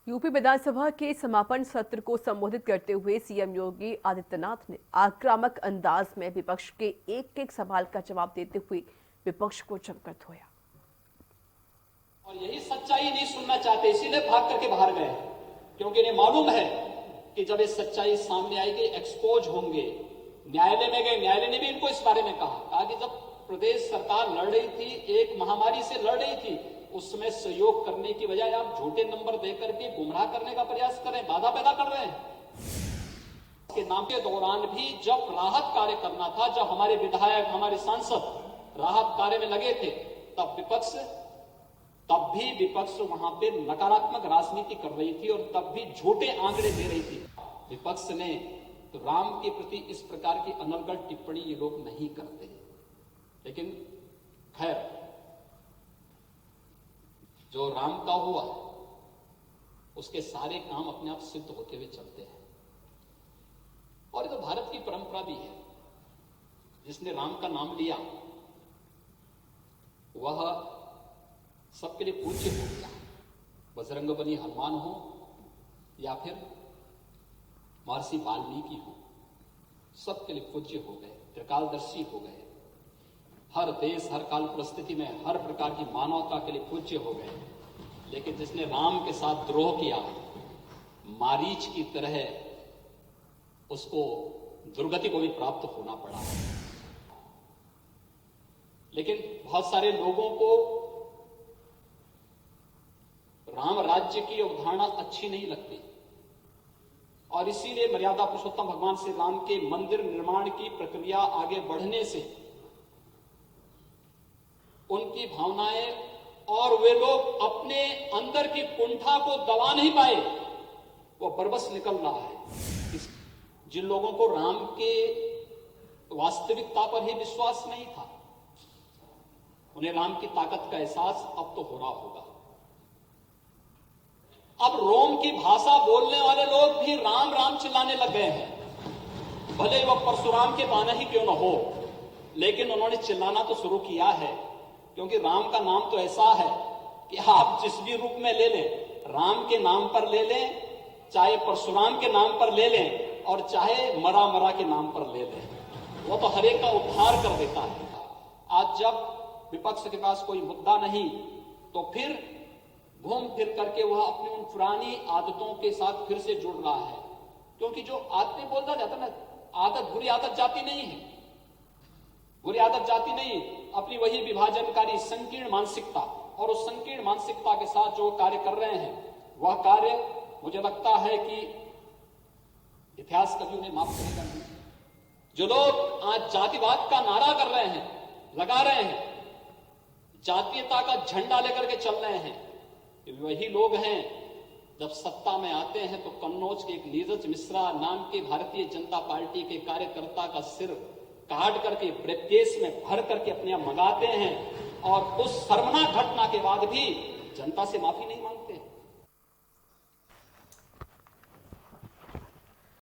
UP विधानसभा के समापन सत्र को संबोधित करते हुए सीएम योगी आदित्यनाथ ने आक्रामक अंदाज में विपक्ष के एक एक सवाल का जवाब देते हुए विपक्ष को जमकर धोया। और यही सच्चाई नहीं सुनना चाहते, इसीलिए भाग करके बाहर गए, क्योंकि इन्हें मालूम है कि जब ये सच्चाई सामने आएगी एक्सपोज होंगे। न्यायालय में गए, न्यायालय ने भी इनको इस बारे में कहा कि जब प्रदेश सरकार लड़ रही थी, एक महामारी से लड़ रही थी, उस समय सहयोग करने की बजाय आप झूठे नंबर देकर के गुमराह करने का प्रयास कर रहे हैं, बाधा पैदा कर रहे हैं। के नाम के दौरान भी जब राहत कार्य करना था, जब हमारे विधायक, हमारे सांसद राहत कार्य में लगे थे, तब भी विपक्ष वहां पे नकारात्मक राजनीति कर रही थी और तब भी झूठे आंकड़े दे रही थी। विपक्ष ने तो राम के प्रति इस प्रकार की अनर्गल टिप्पणी ये लोग नहीं करते, लेकिन खैर जो राम का हुआ उसके सारे काम अपने आप सिद्ध होते हुए चलते हैं। और ये तो भारत की परंपरा भी है, जिसने राम का नाम लिया वह सबके लिए पूज्य हो गया। बजरंगबली हनुमान हो या फिर महर्षि वाल्मीकि हो, सबके लिए पूज्य हो गए, त्रिकालदर्शी हो गए। हर देश, हर काल परिस्थिति में हर प्रकार की मानवता के लिए पूज्य हो गए। लेकिन जिसने राम के साथ द्रोह किया, मारीच की तरह उसको दुर्गति को भी प्राप्त होना पड़ा। लेकिन बहुत सारे लोगों को राम राज्य की अवधारणा अच्छी नहीं लगती और इसीलिए मर्यादा पुरुषोत्तम भगवान श्री राम के मंदिर निर्माण की प्रक्रिया आगे बढ़ने से उनकी भावनाएं और वे लोग अपने अंदर की कुंठा को दबा नहीं पाए, वो बरबस निकल रहा है। जिन लोगों को राम के वास्तविकता पर ही विश्वास नहीं था, उन्हें राम की ताकत का एहसास अब तो हो रहा होगा। अब रोम की भाषा बोलने वाले लोग भी राम राम चिल्लाने लग गए हैं। भले वह परशुराम के बाना ही क्यों न हो, लेकिन उन्होंने चिल्लाना तो शुरू किया है, क्योंकि राम का नाम तो ऐसा है कि आप जिस भी रूप में ले लें, राम के नाम पर ले लें, चाहे परशुराम के नाम पर ले लें और चाहे मरा मरा के नाम पर ले लें, वो तो हर एक का उद्धार कर देता है। आज जब विपक्ष के पास कोई मुद्दा नहीं, तो फिर घूम फिर करके वह अपनी उन पुरानी आदतों के साथ फिर से जुड़ रहा है। क्योंकि जो आदतें बोलता जाता ना, आदत बुरी आदत जाती नहीं है, बुरी आदत जाती नहीं, अपनी वही विभाजनकारी संकीर्ण मानसिकता, और उस संकीर्ण मानसिकता के साथ जो कार्य कर रहे हैं, वह कार्य मुझे लगता है कि इतिहास कभी उन्हें माफ करेगा नहीं। जो लोग आज जातिवाद का नारा कर रहे हैं, लगा रहे हैं, जातीयता का झंडा लेकर के चल रहे हैं, वही लोग हैं जब सत्ता में आते हैं तो कन्नौज के एक नीरज मिश्रा नाम के भारतीय जनता पार्टी के कार्यकर्ता का सिर काट करके ब्रीफकेस में भर करके अपने आप मंगाते हैं, और उस शर्मनाक घटना के बाद भी जनता से माफी नहीं